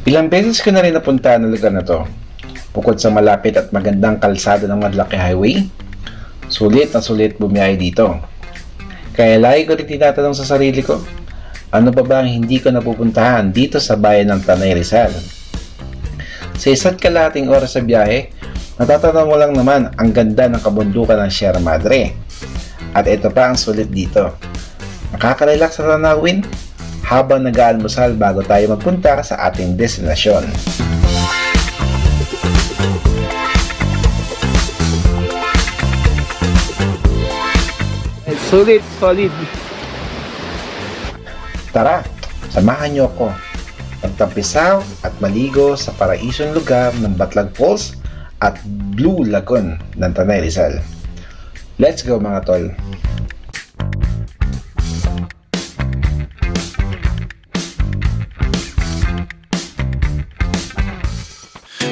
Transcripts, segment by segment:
Ilang beses ko na rin napuntahan ang lugar na to. Bukod sa malapit at magandang kalsada ng Madlaki Highway, sulit na sulit bumiyahe dito. Kaya lagi ko rin tinatanong sa sarili ko, ano ba ba ang hindi ko napupuntahan dito sa bayan ng Tanay Rizal? Sa isa't kalahating oras sa biyahe, natatanaw mo lang naman ang ganda ng kabundukan ng Sierra Madre. At ito pa ang sulit dito. Nakaka-relax na tanawin habang nag-aalmusal bago tayo magpunta sa ating destinasyon. Solid. Tara, samahan niyo ako magtampisaw at maligo sa paraisong lugar ng Batlag Falls at Blue Lagoon ng Tanay Rizal. Let's go mga tol!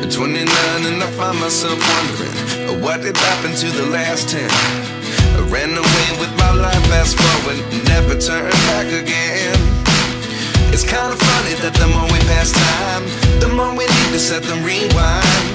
At 29 and I find myself wondering what did happen to the last 10. I ran away with my life, fast forward, never turn back again. It's kind of funny that the more we pass time, the more we need to set them rewind.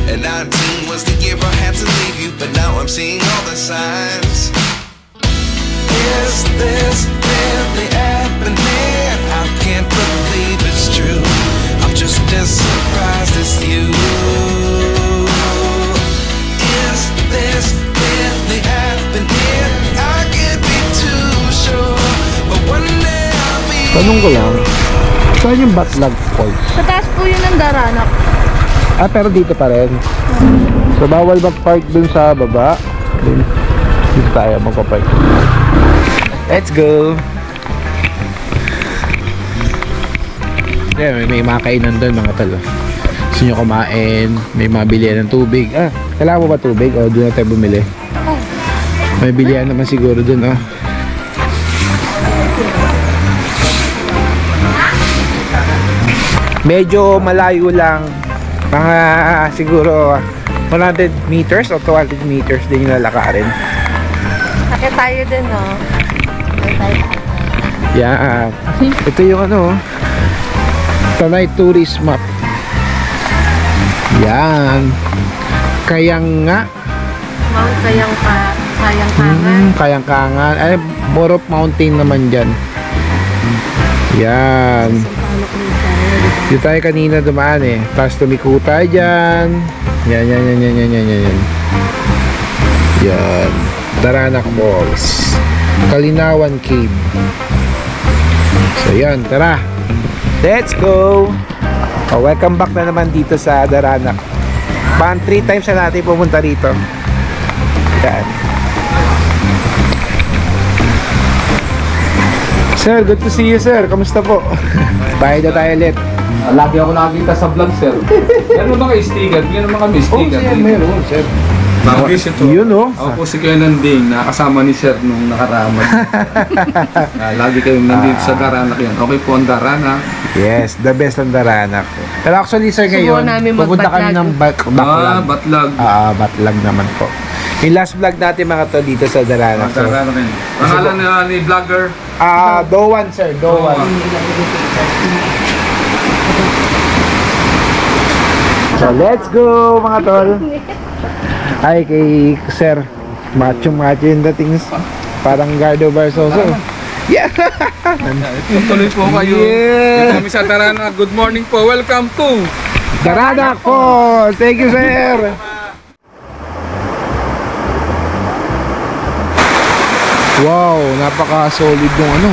And 19 was the year I had to leave you, but now I'm seeing all the signs. Is this really happening? I can't believe it's true. I'm just as surprised as you. Is this really happening? I can't be too sure, but one day I'll be. Tanong ko lang, saan yung Batlag Falls? Sa taas po yun ng Daranak. Ah, pero dito pa rin. So, bawal mag-park dun sa baba. Dito tayo magpa-park. Let's go! Yeah, may mga kainan doon mga talo. Gusto nyo kumain, may mga bilihan ng tubig. Ah, kailangan mo ba tubig? O, doon na tayo bumili. May bilihan naman siguro doon, oh. Medyo malayo lang. Mga siguro 100 meters o 200 meters din yung lalakarin. Sakit tayo din, no? Yeah. Ito yung ano, Tanay Tourist Map. Yan. Kayanga. Mount Kayangkangan. Kayangkangan. Ay, Borop Mountain naman dyan. Yan. Dito tayo kanina dumaan eh. Tapos tumiko tayo dyan. Yan. Yan. Daranak Falls. Kalinawan Cave. So yan, tara. Let's go. Oh, welcome back na naman dito sa Daranak. 3 times na natin pumunta rito. Yan. Sir, good to see you sir. Kamusta po? Bayad na tayo ulit. Lagi ako nakakita sa vlog, sir. Meron ba kayo sticker? Bigyan naman kami sticker. Oh, sir, meron, sir. Bagis ito. Yun, oh. Ako po si Kuya Nanding, nakasama ni sir nung nakaraman. Lagi kayong nandito sa Daranak yan. Okay po ang Daranak. Yes, the best ang Daranak. Pero actually, sir, ngayon, pupunta kami ng Batlag. Batlag. Batlag naman po. Yung last vlog natin mga to dito sa Daranak. So, Daranak yan. Pangalan ni vlogger? Dowan, sir. Dowan. So, let's go mga tol. Ay, kay sir. Macho yung dating. Parang Gardo Barsoso. Yeah! Tuloy po kayo. Yeah! Dito kami sa Daranak. Good morning po. Welcome to Daranak po! Thank you, sir! Wow, napaka-solid yung ano.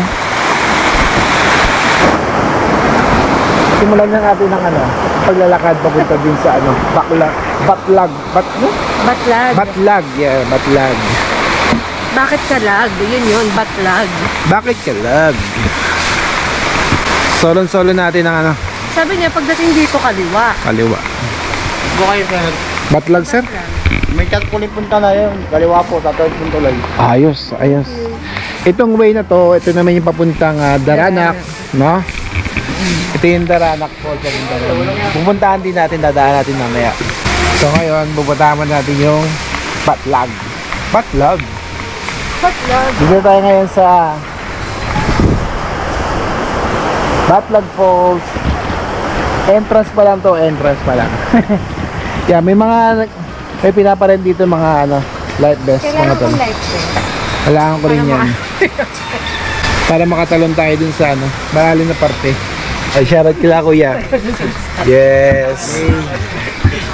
Simulan na natin ng ano, paglalakad papunta din sa ano, Batlag. Batlag, yeah, Batlag. Bakit kalag? Yun, Batlag. Bakit kalag? Solo natin ng ano, Sabi niya, pagdating dito, kaliwa. kaliwa. Bukay sir. Batlag, sir? May kalkulit punta na yun. Kaliwa po, tatawid punto lang. Ayos. Itong way na to, ito naman yung papuntang Daranak, no? Ito yung Daranak po. Pupuntahan din natin, dadaan natin mamaya. So ngayon, pupuntahan natin yung Batlag. Batlag. Dito tayo ngayon sa Batlag Falls. Entrance pa lang to, entrance pa lang. Yeah, may pinaparin dito mga life vest, mga Kailangan tol. kong life vest. Kailangan ko rin yan. Para makatalon tayo dun sa malalim na parte. Ay, shoutout kila kuya. Yes.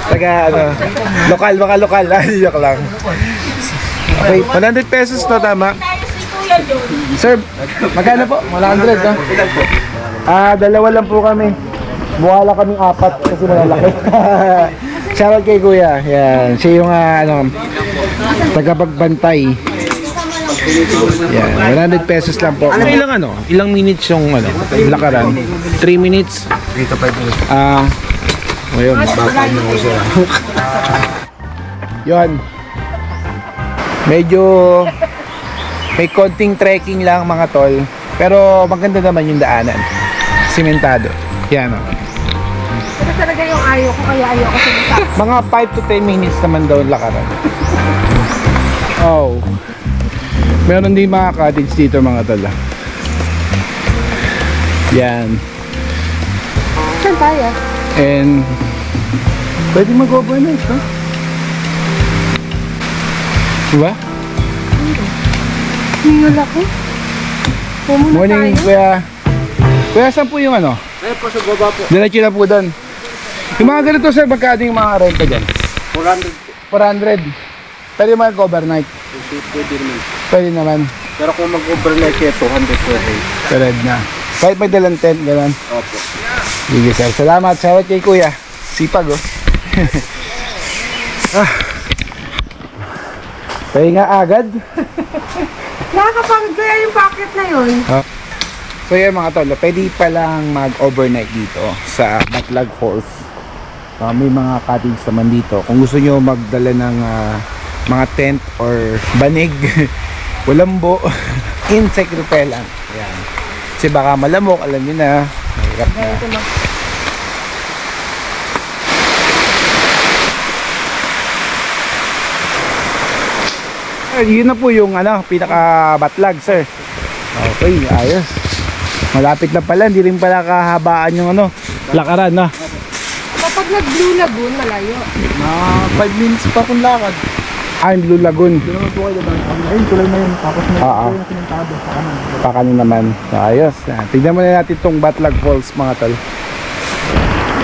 Taga lokal, mga lokal. Joke lang. Okay, 100 pesos to, tama? Sir, magkano po? 100, no? Dalawa lang po kami. Mukha lang kaming apat kasi malalaki. Shoutout kay kuya. Yan, siya yung tagapagbantay. Yan, 100 pesos lang po. Ilang minutes yung lakaran? 3 minutes? 3 to 5 minutes. Ngayon, baka nyo ko siya. Yun. Medyo may konting trekking lang mga tol. Pero maganda naman yung daanan. Simentado. Yan o. Ito talaga yung ayaw ko, kaya ayaw ko sa Mga 5 to 10 minutes naman daw lakaran. Oh. Meron din mga cottage dito mga tol. Yan. Saan tayo? And pwede mag-overnight, no? Diba? Hingal ako. Pumuna Morning, tayo. kuya. Kuya, saan po yung Ayun po sa baba po. diretso na po doon. Yung mga ganito sir, magkano yung mga renta dyan? 400. 400. Pwede mag-overnight. Pwede naman. Pwede naman. Pero kung mag-overnight kayo, 200 pwede. Pwede na. Kahit may dalang tent, gano'n. Opo. Sige sir, salamat. Salamat kay kuya. Sipag oh. Pahinga agad. Nakakapagod kaya yung packet na yun. So yan mga tol, pwede palang mag-overnight dito sa Batlag Falls. May mga cottage naman dito. Kung gusto nyo magdala ng mga tent or banig, walambo, insect repellent. Yan. Kasi baka malamok, alam nyo na. Mahirap na. Yun na po yung pinaka Batlag sir. Okay, ayos. Malapit na pala, hindi rin pala kahabaan yung lakaran na. Kapag nag-Blue Lagoon, malayo. 5 minutes pa kung lakad. Yung Blue Lagoon. Hindi naman po kayo diba? Ayun, tulay na yun. Tapos na Oo. yung sinintado sa kanan. Pakanin naman. Ayos. Tignan muna natin itong Batlag Falls mga tol.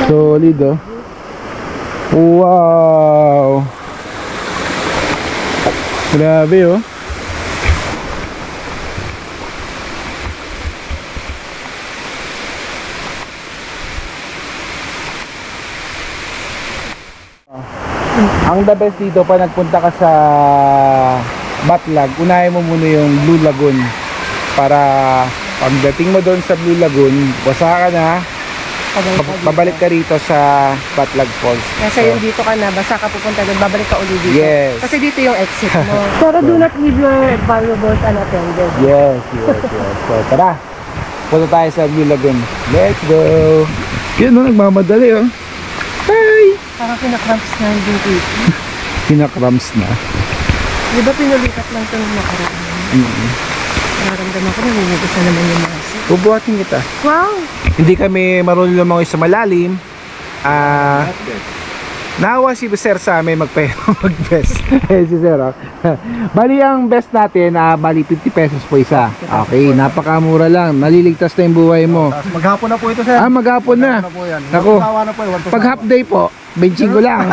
Solid oh. Wow. Grabe oh. Ang the best dito pa nagpunta ka sa Batlag, unahin mo muna yung Blue Lagoon para pagdating mo doon sa Blue Lagoon, basa ka na, babalik ka rito sa Batlag Falls. Kasi yung dito ka na, basta ka pupunta doon, babalik ka ulit dito. Yes. Kasi dito yung exit mo. Pero do not leave your valuables unattended. Yes. So tara, punta tayo sa Blue Lagoon. Let's go. Yun nagmamadali oh. Hi! Parang kinakramps na yung dito. Kinakrams na. Di ba pinulikat lang ito nung nakaraan? Nararamdaman ko, namumugos na naman yung masa. Bubuhatin kita. Wow! Hindi kami marunong lumangoy sa malalim. Nawa si Sir sa amin mag-best. Si Sir bali ang best natin, bali 50 pesos po isa. Okay, napakamura lang. Naliligtas na yung buhay mo. Maghapon na po ito sir. Maghapon na. Maghapon na po yan. Naku. Sawa na po yun. Pag half day po, benching ko lang.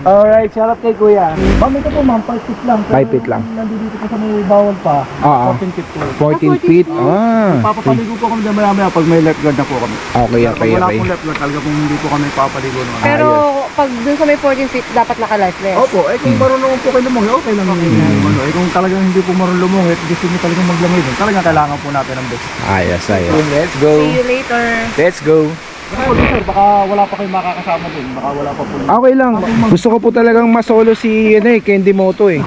Alright, shout out kay kuya. Ma'am, ito po ma'am, 5 feet lang. 5 feet lang. Nandito po sa may bawal pa. Oo. 14 feet po. 14 feet. Papapaligo po kami dyan maya pag may left guard na po kami. Okay. Pag wala pong left guard, talaga kung hindi po kami papaligo naman. Pero pag dun sa may 14 feet, dapat naka-life vest. Opo, kung marunong po kayo lumungi, okay lang yun. Kung talagang hindi po marunong lumungi at gusto nyo talagang maglangoy doon, talagang kailangan po natin ng best. Ayos. Let's go. See you later. Let's go. Ako sir, baka wala pa kayong makakasama din. Baka wala pa po. Okay lang. Gusto ko po talagang masolo si Candy Moto eh.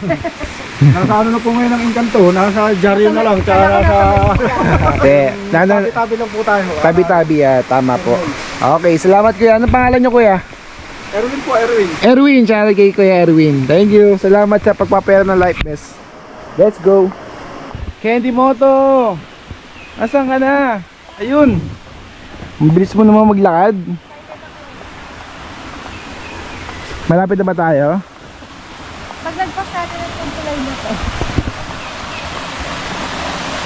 Nasa ano na po ngayon ang Encanto, nasa Jaryo na lang, tsaka nasa... Tabi-tabi lang po tayo. Tabi-tabi, tama po. Okay, salamat kuya. Ano pangalan nyo kuya? Erwin po, Erwin. Erwin, shout out kay Kuya Erwin. Thank you. Salamat sa pagpapera ng life vest. Let's go. Candy Moto. Asan ka na? Ayun. Bilis mo naman maglakad. Malapit na ba tayo? Pag nagpas natin ang tulay na to.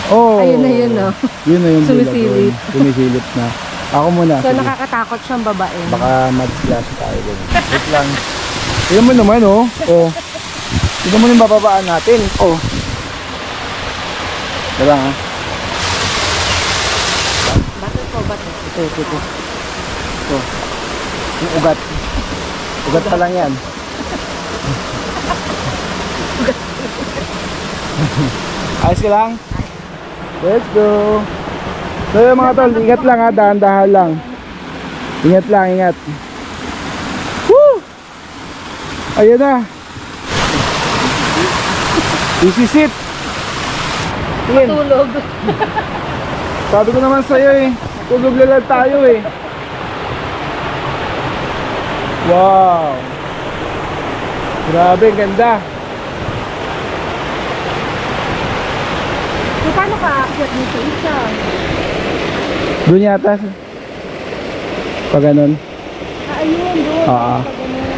Oh. Ayun na yun, no? Yun na yung Sumisilip. Sumisilip na. Ako muna. So sige. nakakatakot siyang babae. Baka mag-splash tayo din. Wait lang. Tignan mo naman, oh. Oh. Tignan mo yung bababaan natin. Oh. Diba nga? Bakit po ba ito? Ito. Ito. Yung ugat. Ugat pa lang yan. Ayos ka lang? Let's go. So yung mga tol, ingat lang ha, dahan-dahan lang. Ingat lang, ingat. Woo! Ayun na. Easy sit. Yan. Tulog. Sabi ko naman sa'yo eh, tulog na lang tayo eh. Wow. Grabe, ganda. So paano ka aakyat dito isa? Doon yata. Pag ganun. Ayun, doon. Oo. Pag ganun.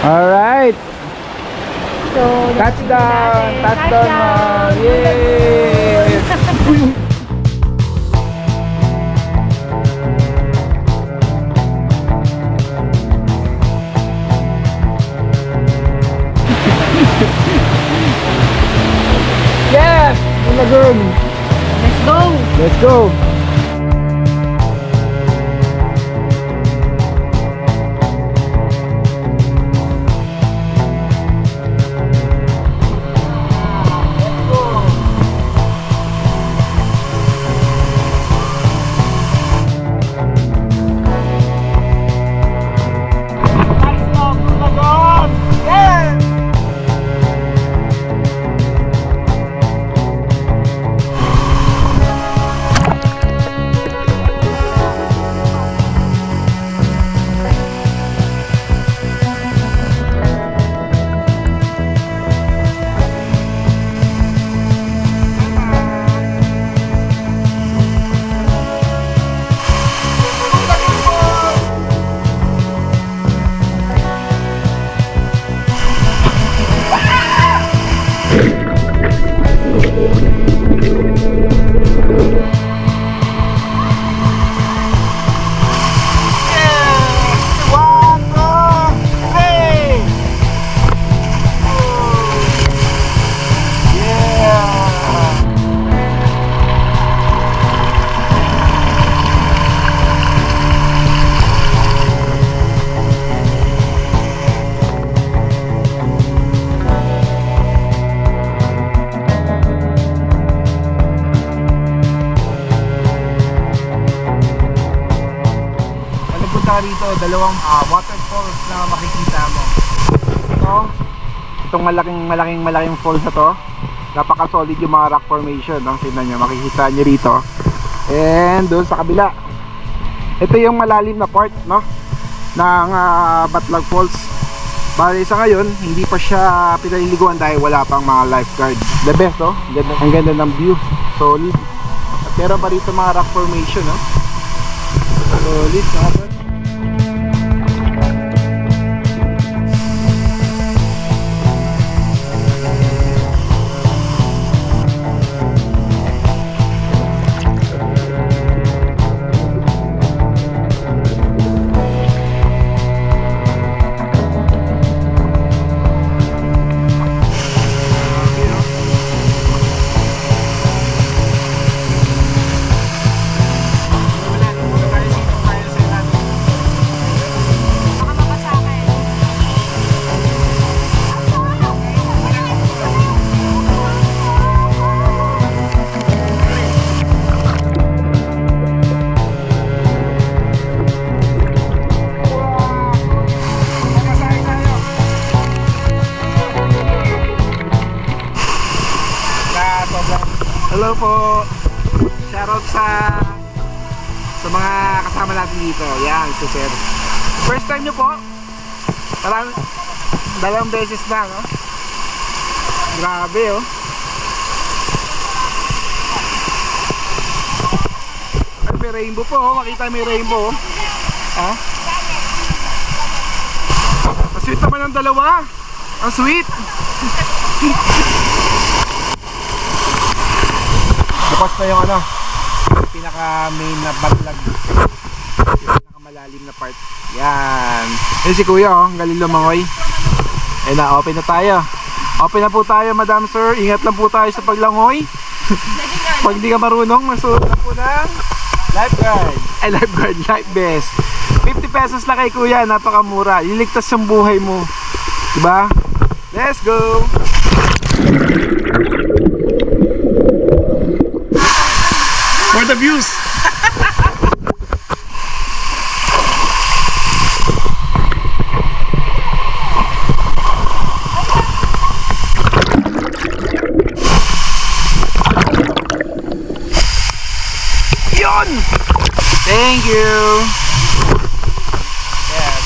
Alright. So, Touchdown! Touchdown! Touchdown. Yay! Yes! Lagoon! Let's go! Let's go! Rito, dalawang waterfalls na makikita mo. Itong malaking falls na to, napaka-solid yung mga rock formation, no? Tingnan nyo, makikita nyo rito. And doon sa kabila, ito yung malalim na part, no, ng Batlag Falls. Bali sa ngayon, hindi pa siya pinaliliguan dahil wala pang mga lifeguard. The best, no? Ang ganda ng view, solid. At meron pa rito mga rock formation, no? Solid, kapag hello po. Shoutout sa mga kasama natin dito. Yan, ito sir. First time nyo po? Dalawang beses na, no? Grabe, oh. rainbow po. Makita may rainbow. Oh. Ang sweet naman ng dalawa. Ang sweet. Bukas na yung ano, pinaka main na batlag. Yung pinaka malalim na part. Yan. Yan si Kuya, oh, galing lumangoy. Ayun na, open na tayo. Open na po tayo, Madam Sir. Ingat lang po tayo sa paglangoy. Pag hindi ka marunong, masuot na po ng lifeguard. Ay, lifeguard, life vest. 50 pesos lang kay Kuya, napakamura. Iligtas yung buhay mo. Diba? Let's go! For the views! Yun! Thank you! Yes.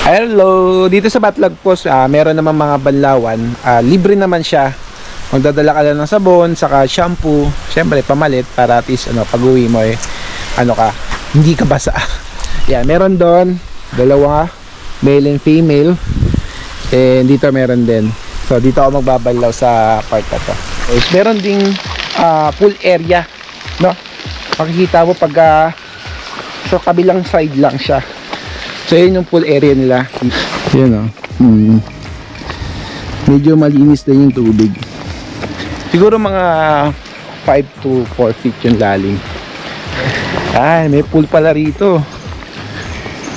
Hello! Dito sa Batlag Post, meron naman mga banlawan. Libre naman siya. Magdadala ka lang ng sabon, saka shampoo, syempre pamalit para at least pag uwi mo hindi ka basa. Yan, meron doon dalawa, male and female. And dito meron din. So dito ako magbabalaw sa part na to. Meron ding pool area, no? Makikita mo pag sa kabilang side lang siya. So yun yung pool area nila. Yun medyo malinis din yung tubig. Siguro mga 5 to 4 feet yung lalim. Ay, may pool pala rito.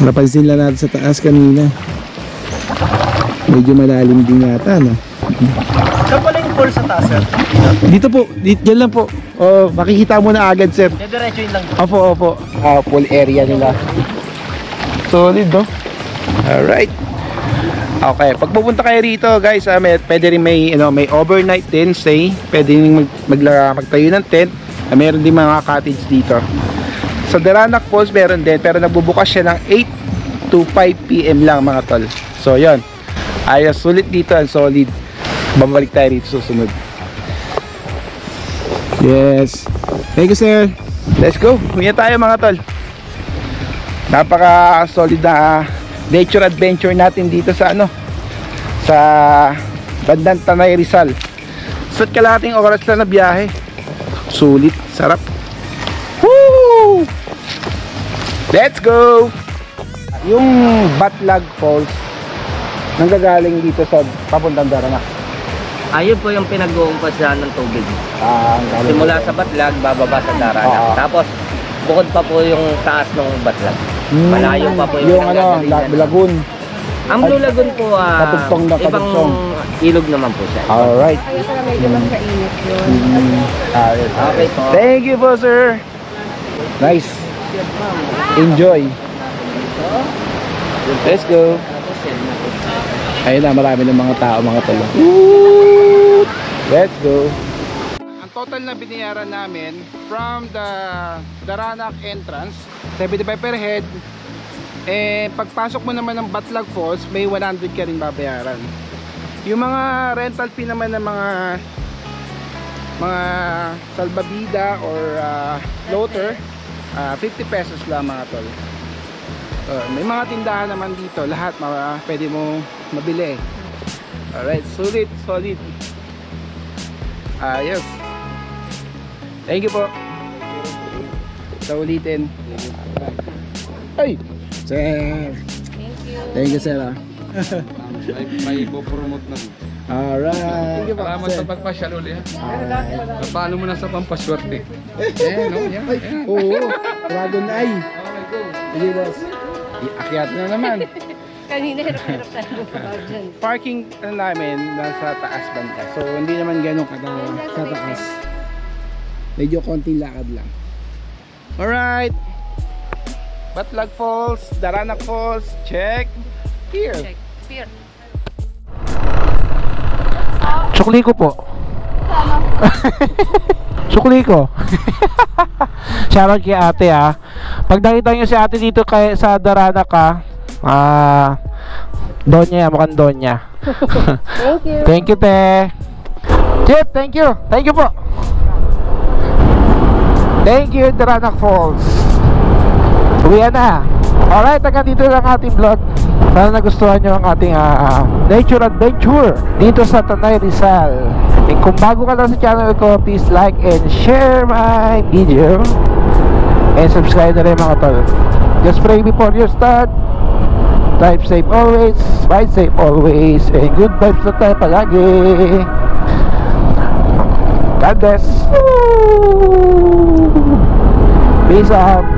Napansin lang natin sa taas kanina. Medyo malalim din yata, no? Saan pala yung pool sa taas, sir? Dito po, dyan lang po. Oh, makikita mo na agad, sir. Diretso yun lang. Opo. Pool area nila. Solid, no? Alright. Okay, pag pupunta kayo rito, guys, pwede rin may overnight din stay. Pwede rin magtayo ng tent. Meron din mga cottage dito. Sa Daranac Falls meron din, pero nagbubukas siya ng 8 to 5 PM lang, mga tol. So, yun. Ayos, sulit dito, ang solid. Babalik tayo rito susunod. Yes. Thank you, sir. Let's go. Huwag tayo, mga tol. Napaka solid na nature adventure natin dito sa sa bandang Tanay Rizal. So kalahating oras lang na biyahe. Sulit, sarap. Woo! Let's go! Yung Batlag Falls nanggagaling dito sa papuntang Daranac. Ayun po yung pinag-uumpasahan ng tubig. Simula sa Batlag, bababa sa Daranac. Tapos bukod pa po yung taas ng Batlag. Malayo pa po yung Lagoon. Ang Blue Lagoon po, ibang ilog naman po siya. Alright. Kaya pala medyo mas mainit yun. Okay po. Thank you po, sir. Nice. Enjoy. Let's go. Ayun na, marami ng mga tao, mga talo. Let's go. Ang total na binayaran namin from the Daranac entrance, 75 per head. Pagpasok mo naman ng Batlag Falls, may 100 ka rin babayaran. Yung mga rental fee naman ng mga salbabida or floater, 50 pesos lang, mga tol. May mga tindahan naman dito, lahat pwede mo mabili. Alright, solid. Ayos. Thank you po. Sa ulitin. Ay! Sir! Thank you, sir. May ipopromote na. Alright. Salamat sa pagpasyal uli, ha? Alright. Paano mo na sa pampaswerte? Oo, Dragon Eye. Sige, boss. Iakyat na naman. Kanina hirap-hirap tayo dyan. Parking namin nasa taas banda. So hindi naman ganun sa taas. Medyo konting lakad lang. Alright. Batlag Falls, Daranac Falls, check. Here. Here. Tsukliko po. Tsukliko. Shoutout kay ate, ha. Pag nakita nyo si ate dito sa Daranac, Donya, mukhang Donya. Thank you. Thank you, te. Chip, thank you. Thank you po. Thank you, Daranac Falls. Uwian na. Alright, hanggang dito lang ating vlog. Sana nagustuhan nyo ang ating nature adventure dito sa Tanay, Rizal. And kung bago ka lang sa channel ko, please like and share my video. And subscribe na rin mga tol. Just pray before you start. Drive safe always, ride safe always, and good vibes na tayo palagi. God bless. Peace out.